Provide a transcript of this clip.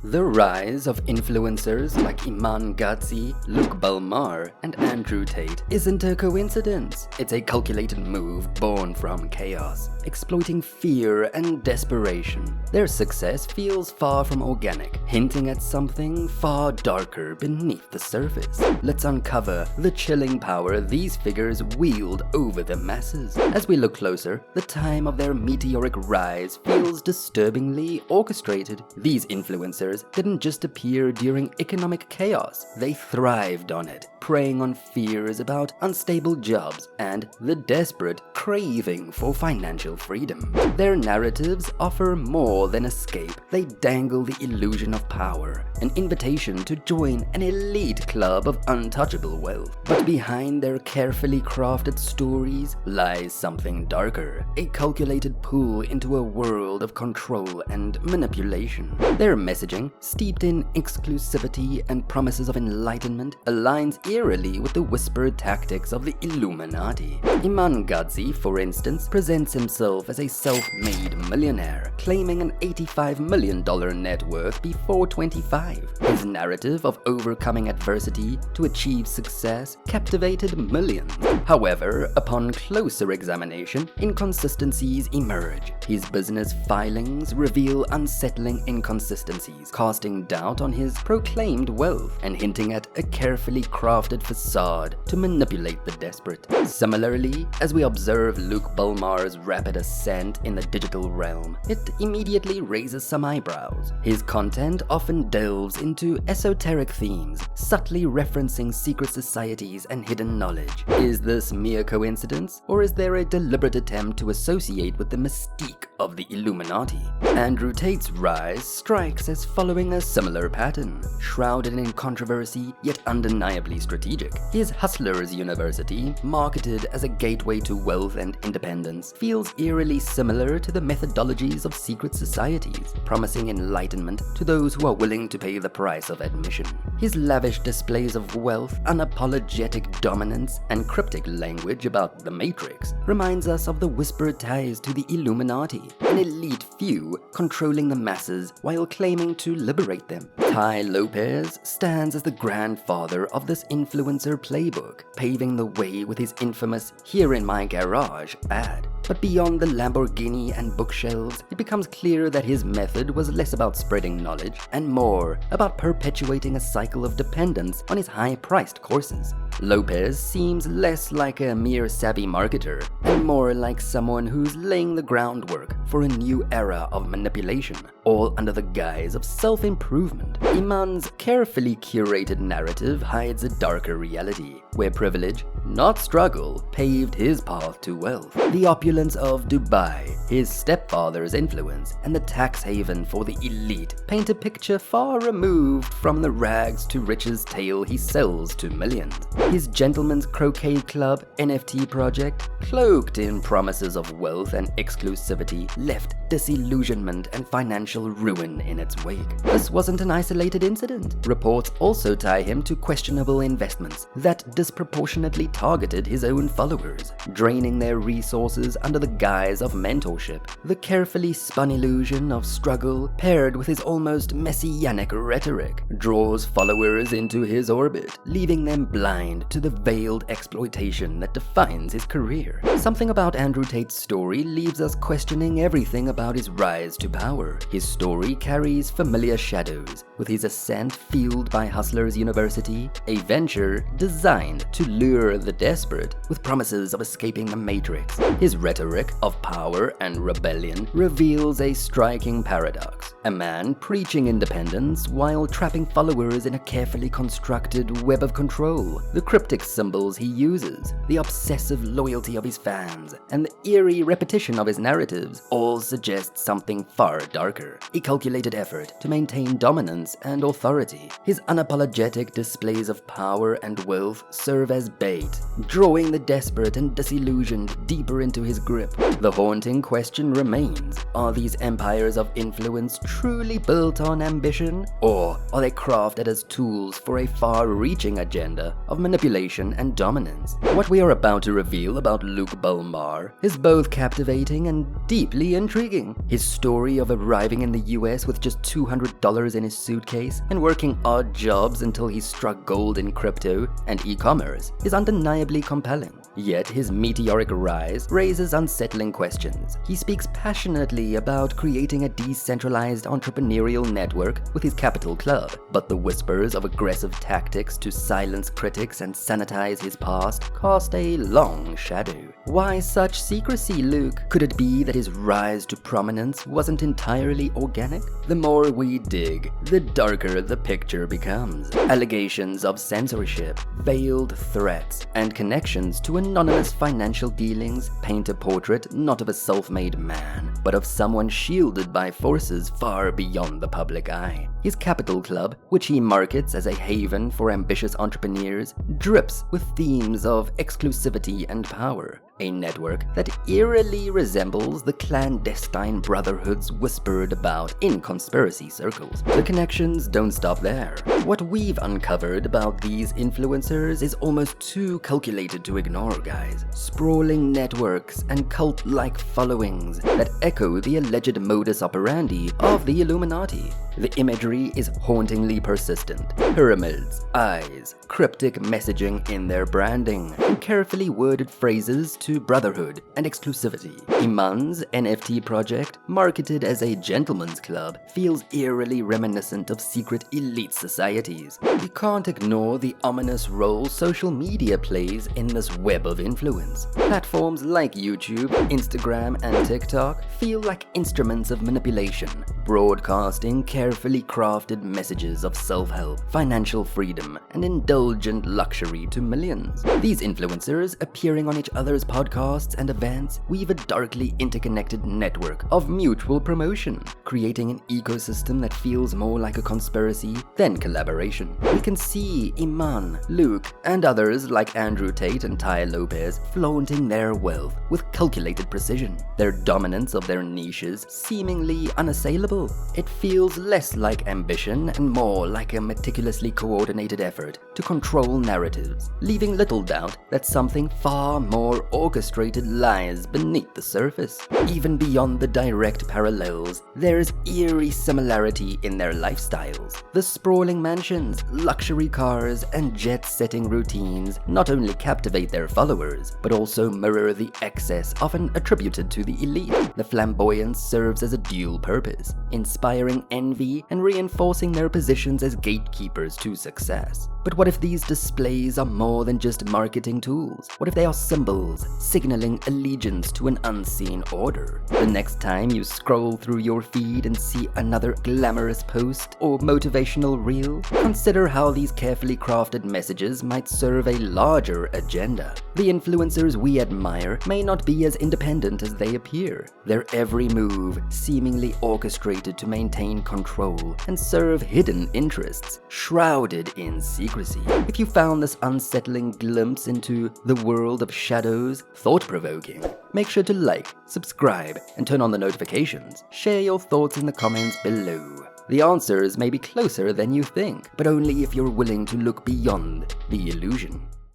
The rise of influencers like Eman Gadzhi, Belmar, and Andrew Tate isn't a coincidence. It's a calculated move born from chaos, exploiting fear and desperation. Their success feels far from organic, hinting at something far darker beneath the surface. Let's uncover the chilling power these figures wield over the masses. As we look closer, the time of their meteoric rise feels disturbingly orchestrated. These influencers didn't just appear during economic chaos, they thrived on it, preying on fears about unstable jobs and the desperate craving for financial freedom. Their narratives offer more than escape. They dangle the illusion of power, an invitation to join an elite club of untouchable wealth. But behind their carefully crafted stories lies something darker, a calculated pull into a world of control and manipulation. Their messaging, steeped in exclusivity and promises of enlightenment, aligns eerily with the whispered tactics of the Illuminati. Eman Gadzhi, for instance, presents himself as a self-made millionaire, claiming an $85 million net worth before 25. His narrative of overcoming adversity to achieve success captivated millions. However, upon closer examination, inconsistencies emerge. His business filings reveal unsettling inconsistencies, casting doubt on his proclaimed wealth and hinting at a carefully crafted facade to manipulate the desperate. Similarly, as we observe Belmar's rapid ascent in the digital realm, it immediately raises some eyebrows. His content often delves into esoteric themes, subtly referencing secret societies and hidden knowledge. Is this mere coincidence, or is there a deliberate attempt to associate with the mystique of the Illuminati? Andrew Tate's rise strikes as following a similar pattern, shrouded in controversy yet undeniably strategic. His Hustlers University, marketed as a gateway to wealth and independence, feels eerily similar to the methodologies of secret societies, promising enlightenment to those who are willing to pay the price of admission. His lavish displays of wealth, unapologetic dominance, and cryptic language about the Matrix reminds us of the whispered ties to the Illuminati, an elite few controlling the masses while claiming to liberate them. Tai Lopez stands as the grandfather of this influencer playbook, paving the way with his infamous "Here in my garage" ad. But beyond the Lamborghini and bookshelves, it becomes clear that his method was less about spreading knowledge and more about perpetuating a cycle of dependence on his high-priced courses. Lopez seems less like a mere savvy marketer and more like someone who's laying the groundwork for a new era of manipulation, all under the guise of self-improvement. Eman's carefully curated narrative hides a darker reality, where privilege, not struggle, paved his path to wealth. The opulence of Dubai, his stepfather's influence, and the tax haven for the elite paint a picture far removed from the rags to riches tale he sells to millions. His Gentleman's Croquet Club NFT project, cloaked in promises of wealth and exclusivity, left disillusionment and financial ruin in its wake. This wasn't an isolated incident. Reports also tie him to questionable investments that disproportionately targeted his own followers, draining their resources under the guise of mentorship. The carefully spun illusion of struggle, paired with his almost messianic rhetoric, draws followers into his orbit, leaving them blind to the veiled exploitation that defines his career. Something about Andrew Tate's story leaves us questioning everything about his rise to power. His story carries familiar shadows, with his ascent fueled by Hustlers University, a venture designed to lure the desperate with promises of escaping the Matrix. His rhetoric of power and rebellion reveals a striking paradox. A man preaching independence while trapping followers in a carefully constructed web of control. The cryptic symbols he uses, the obsessive loyalty of his fans, and the eerie repetition of his narratives all suggest something far darker, a calculated effort to maintain dominance and authority. His unapologetic displays of power and wealth serve as bait, drawing the desperate and disillusioned deeper into his grip. The haunting question remains, are these empires of influence truly built on ambition, or are they crafted as tools for a far-reaching agenda of manipulation and dominance? What we are about to reveal about Belmar is both captivating and deeply intriguing. His story of arriving living in the US with just $200 in his suitcase and working odd jobs until he struck gold in crypto and e-commerce is undeniably compelling. Yet his meteoric rise raises unsettling questions. He speaks passionately about creating a decentralized entrepreneurial network with his Capital Club, but the whispers of aggressive tactics to silence critics and sanitize his past cast a long shadow. Why such secrecy, Luke? Could it be that his rise to prominence wasn't entirely organic? The more we dig, the darker the picture becomes. Allegations of censorship, veiled threats, and connections to anonymous financial dealings paint a portrait not of a self-made man, but of someone shielded by forces far beyond the public eye. His Capital Club, which he markets as a haven for ambitious entrepreneurs, drips with themes of exclusivity and power. A network that eerily resembles the clandestine brotherhoods whispered about in conspiracy circles. The connections don't stop there. What we've uncovered about these influencers is almost too calculated to ignore, guys. Sprawling networks and cult-like followings that echo the alleged modus operandi of the Illuminati. The imagery is hauntingly persistent. Pyramids, eyes, cryptic messaging in their branding, and carefully worded phrases to brotherhood and exclusivity. Eman's NFT project, marketed as a gentleman's club, feels eerily reminiscent of secret elite societies. You can't ignore the ominous role social media plays in this web of influence. Platforms like YouTube, Instagram, and TikTok feel like instruments of manipulation, broadcasting carefully crafted messages of self-help, financial freedom, and indulgent luxury to millions. These influencers, appearing on each other's podcasts and events, weave a darkly interconnected network of mutual promotion, creating an ecosystem that feels more like a conspiracy than collaboration. We can see Eman, Luke, and others like Andrew Tate and Tai Lopez flaunting their wealth with calculated precision, their dominance of their niches seemingly unassailable. It feels less like ambition and more like a meticulously coordinated effort to control narratives, leaving little doubt that something far more orchestrated lies beneath the surface. Even beyond the direct parallels, there's eerie similarity in their lifestyles. The sprawling mansions, luxury cars, and jet-setting routines not only captivate their followers, but also mirror the excess often attributed to the elite. The flamboyance serves as a dual purpose, inspiring envy and reinforcing their positions as gatekeepers to success. But what if these displays are more than just marketing tools? What if they are symbols, signaling allegiance to an unseen order? The next time you scroll through your feed and see another glamorous post or motivational reel, consider how these carefully crafted messages might serve a larger agenda. The influencers we admire may not be as independent as they appear. Their every move seemingly orchestrated to maintain control and serve hidden interests, shrouded in secrecy. If you found this unsettling glimpse into the world of shadows thought-provoking, make sure to like, subscribe, and turn on the notifications. Share your thoughts in the comments below. The answers may be closer than you think, but only if you're willing to look beyond the illusion.